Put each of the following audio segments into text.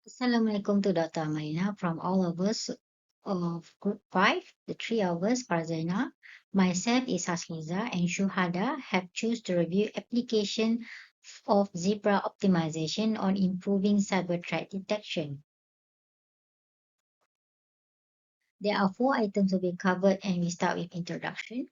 Assalamualaikum to Dr. Marina from all of us of Group 5, the three of us, Farzana, myself is Hasniza, and Shuhada have choose to review application of zebra optimization on improving cyber threat detection. There are four items to be covered, and we start with introduction.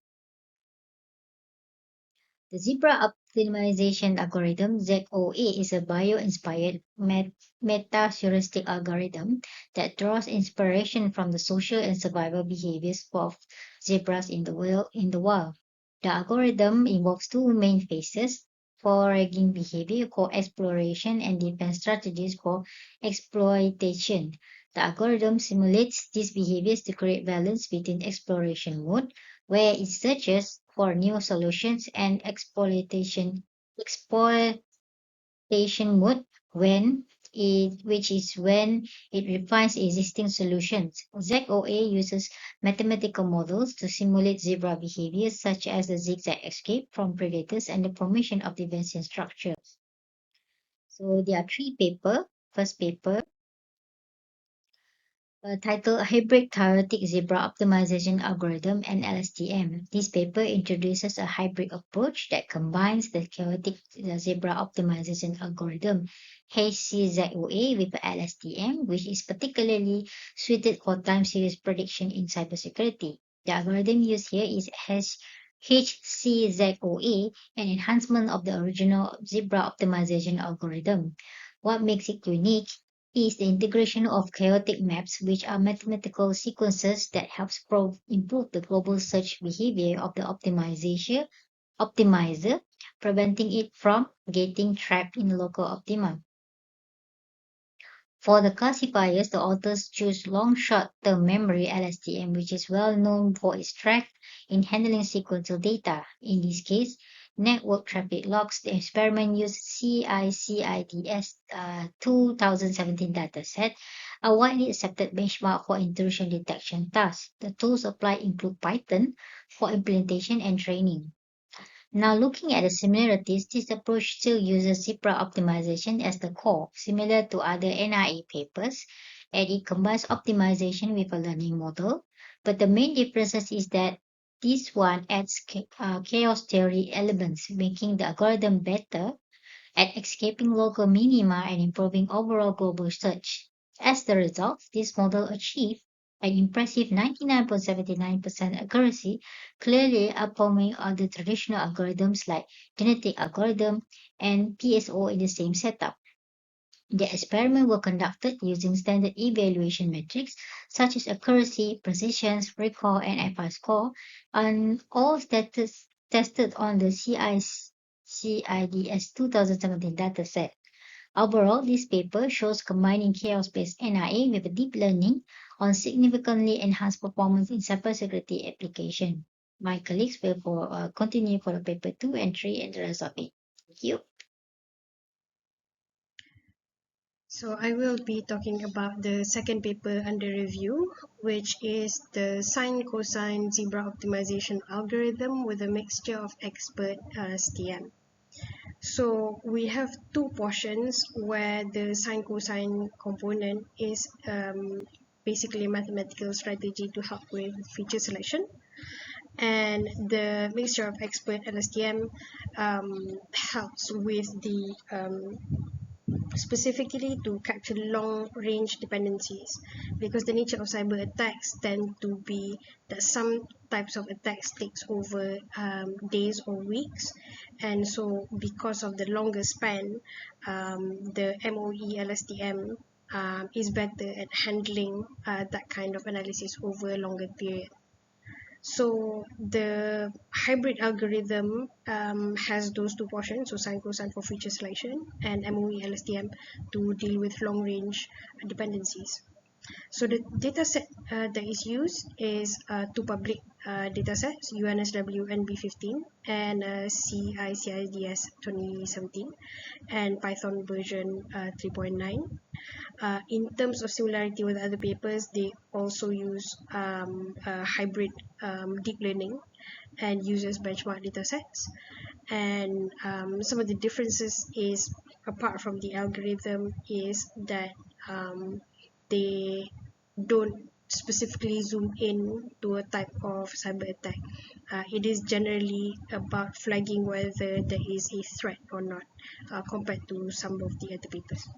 The zebra optimization algorithm (ZOA) is a bio-inspired meta-heuristic algorithm that draws inspiration from the social and survival behaviors of zebras in the wild. The algorithm involves two main phases: foraging behavior called exploration and defense strategies called exploitation. The algorithm simulates these behaviors to create balance between exploration mode, where it searches for new solutions, and exploitation mode which is when it refines existing solutions. ZOA uses mathematical models to simulate zebra behaviors such as the zigzag escape from predators and the formation of defensive structures. So there are three paper. First paper titled Hybrid Chaotic Zebra Optimization Algorithm and LSTM. This paper introduces a hybrid approach that combines the chaotic zebra optimization algorithm HCZOA with LSTM, which is particularly suited for time series prediction in cybersecurity. The algorithm used here is HCZOA, an enhancement of the original zebra optimization algorithm. What makes it unique is the integration of chaotic maps, which are mathematical sequences that helps improve the global search behavior of the optimizer, preventing it from getting trapped in local optima. For the classifiers, the authors choose long short-term memory LSTM, which is well known for its strength in handling sequential data. In this case, network traffic logs. The experiment used CICIDS 2017 dataset, a widely accepted benchmark for intrusion detection tasks. The tools applied include Python for implementation and training. Now, looking at the similarities, this approach still uses zebra optimization as the core, similar to other NIA papers, and it combines optimization with a learning model. But the main difference is that this one adds chaos theory elements, making the algorithm better at escaping local minima and improving overall global search. As the result, this model achieved an impressive 99.79% accuracy, clearly outperforming other traditional algorithms like genetic algorithm and PSO in the same setup. The experiment was conducted using standard evaluation metrics such as accuracy, precision, recall, and FI score, and all status tested on the CIDS 2017 dataset. Overall, this paper shows combining chaos-based NIA with deep learning on significantly enhanced performance in cybersecurity application. My colleagues will continue for the paper 2 and 3 and the rest of it. Thank you. So I will be talking about the second paper under review, which is the sine-cosine zebra optimization algorithm with a mixture of expert STM. So we have two portions where the sine-cosine component is basically a mathematical strategy to help with feature selection, and the mixture of expert and STM helps with the specifically to capture long range dependencies, because the nature of cyber attacks tend to be that some types of attacks takes over days or weeks, and so because of the longer span, the MOE LSTM is better at handling that kind of analysis over a longer period. So the hybrid algorithm has those two portions, so sine cosine for feature selection and MOE LSTM to deal with long range dependencies. So the dataset that is used is two public datasets, UNSW NB15 and CICIDS 2017, and Python version 3.9. In terms of similarity with other papers, they also use hybrid deep learning and uses benchmark datasets. And some of the differences is apart from the algorithm is that they don't specifically zoom in to a type of cyber attack. It is generally about flagging whether there is a threat or not, compared to some of the other papers.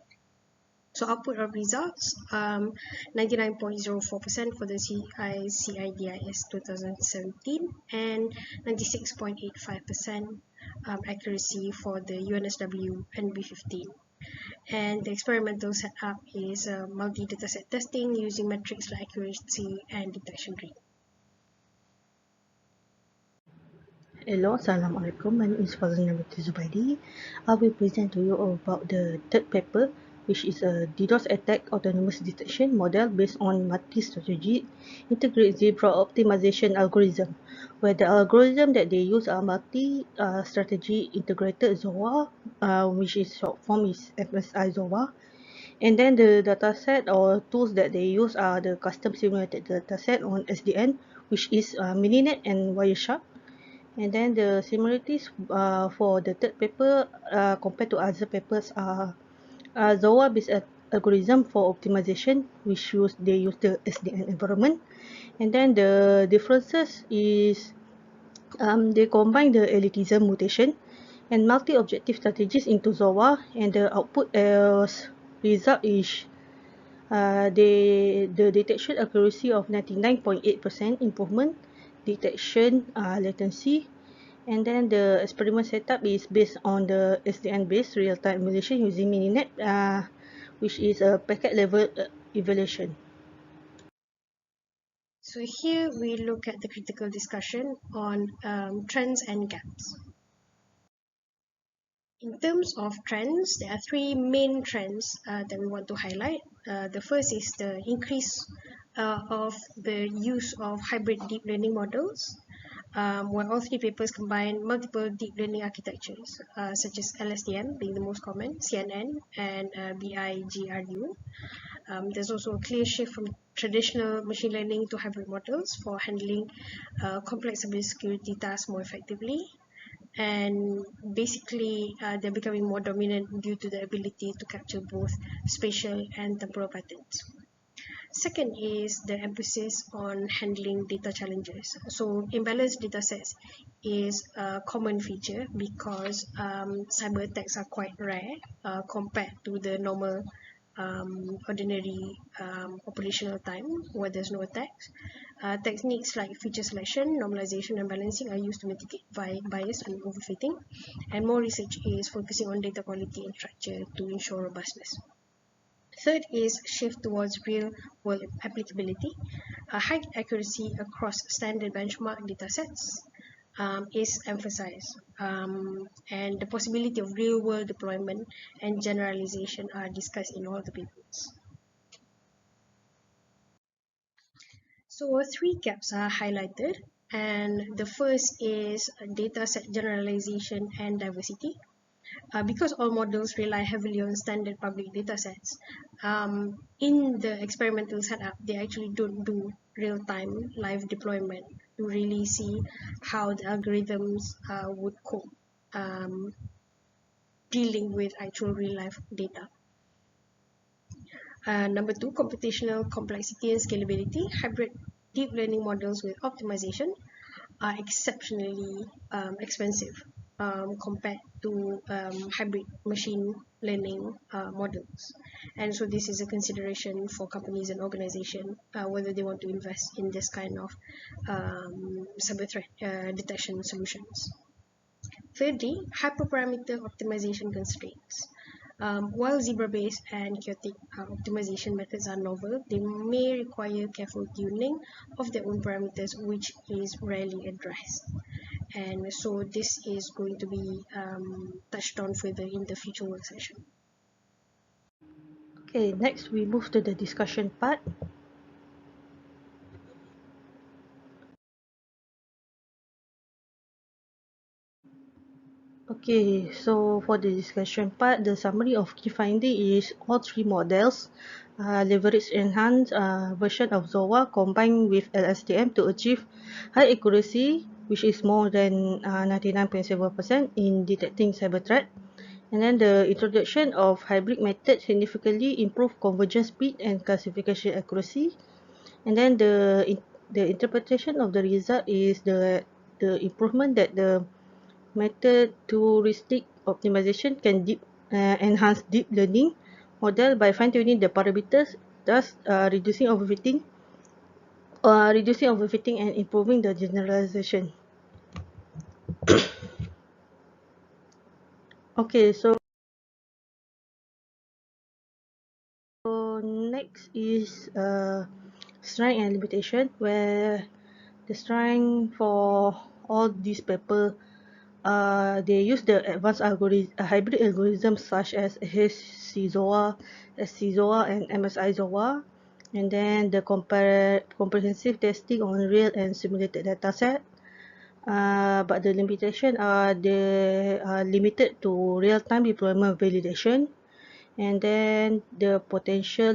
So output of results, 99.04% for the CICIDIS 2017 and 96.85% accuracy for the UNSW NB15. And the experimental setup is multi-dataset testing using metrics like accuracy and detection rate. Hello, Assalamualaikum. My name is Fazlina Binti Zubaidi. I will present to you about the third paper, which is a DDoS attack autonomous detection model based on multi-strategy integrated zebra optimization algorithm, where the algorithm that they use are multi-strategy integrated ZOA, which is short form is FSI ZOA. And then the dataset or tools that they use are the custom simulated dataset on SDN, which is Mininet and Wireshark. And then the similarities for the third paper compared to other papers are ZOA based algorithm for optimization, which they use the SDN environment. And then the differences is they combine the elitism mutation and multi-objective strategies into ZOA, and the output as result is the detection accuracy of 99.8% improvement, detection latency. And then the experiment setup is based on the SDN-based real-time emulation using Mininet, which is a packet level evaluation. So here we look at the critical discussion on trends and gaps. In terms of trends, there are three main trends that we want to highlight. The first is the increase of the use of hybrid deep learning models, where all three papers combine multiple deep learning architectures, such as LSTM being the most common, CNN, and BIGRU. There's also a clear shift from traditional machine learning to hybrid models for handling complex cybersecurity tasks more effectively. And basically, they're becoming more dominant due to the ability to capture both spatial and temporal patterns. Second is the emphasis on handling data challenges. So imbalanced data sets is a common feature because cyber attacks are quite rare compared to the normal ordinary operational time where there's no attacks. Techniques like feature selection, normalization, and balancing are used to mitigate bias and overfitting. And more research is focusing on data quality and structure to ensure robustness. Third is shift towards real-world applicability. High accuracy across standard benchmark datasets is emphasized, and the possibility of real-world deployment and generalization are discussed in all the papers. So three gaps are highlighted, and the first is dataset generalization and diversity. Because all models rely heavily on standard public datasets, in the experimental setup, they actually don't do real-time live deployment to really see how the algorithms would cope dealing with actual real-life data. Number two, computational complexity and scalability. Hybrid deep learning models with optimization are exceptionally expensive compared to hybrid machine learning models. And so this is a consideration for companies and organizations whether they want to invest in this kind of cyber threat detection solutions. Thirdly, hyperparameter optimization constraints. While zebra-based and chaotic optimization methods are novel, they may require careful tuning of their own parameters, which is rarely addressed. And so this is going to be touched on further in the future work session. Okay, next we move to the discussion part. Okay, so for the discussion part, the summary of key finding is all three models leverage enhanced version of ZOA combined with LSTM to achieve high accuracy, which is more than 99.7% in detecting cyber threat. And then the introduction of hybrid methods significantly improve convergence speed and classification accuracy. And then the interpretation of the result is the improvement that the method heuristic optimization can enhance deep learning model by fine-tuning the parameters, thus reducing overfitting and improving the generalization. Okay, so next is strength and limitation, where the strength for all these paper, they use the advanced hybrid algorithms such as HCZOA, SCZOA, and MSI-ZOA, and then the comprehensive testing on real and simulated dataset. But the limitation are they are limited to real-time deployment validation, and then the potential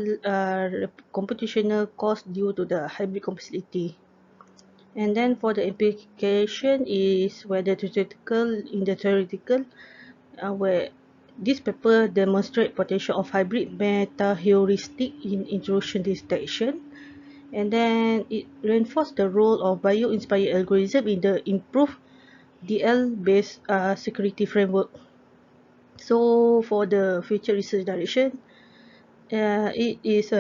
computational cost due to the hybrid complexity. And then for the implication is where the theoretical, where this paper demonstrate potential of hybrid meta heuristic in intrusion detection, and then it reinforced the role of bio-inspired algorithm in the improved DL-based security framework. So for the future research direction, it is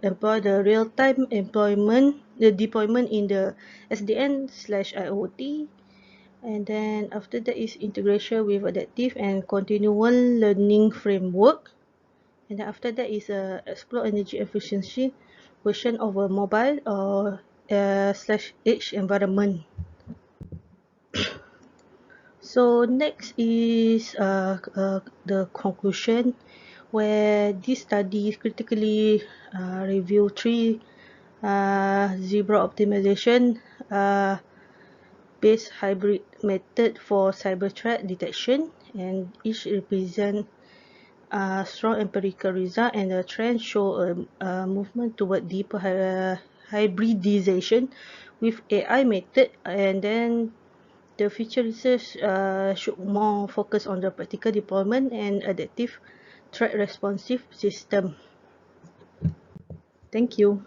employ the real-time the deployment in the SDN/IoT, and then after that is integration with adaptive and continual learning framework, and then after that is explore energy efficiency version of a mobile or slash edge environment. So next is the conclusion, where this study critically review three zebra optimization based hybrid method for cyber threat detection, and each represent a strong empirical result, and the trend show a movement toward deeper hybridization with AI method, and then the future research should more focus on the practical deployment and adaptive threat responsive system. Thank you.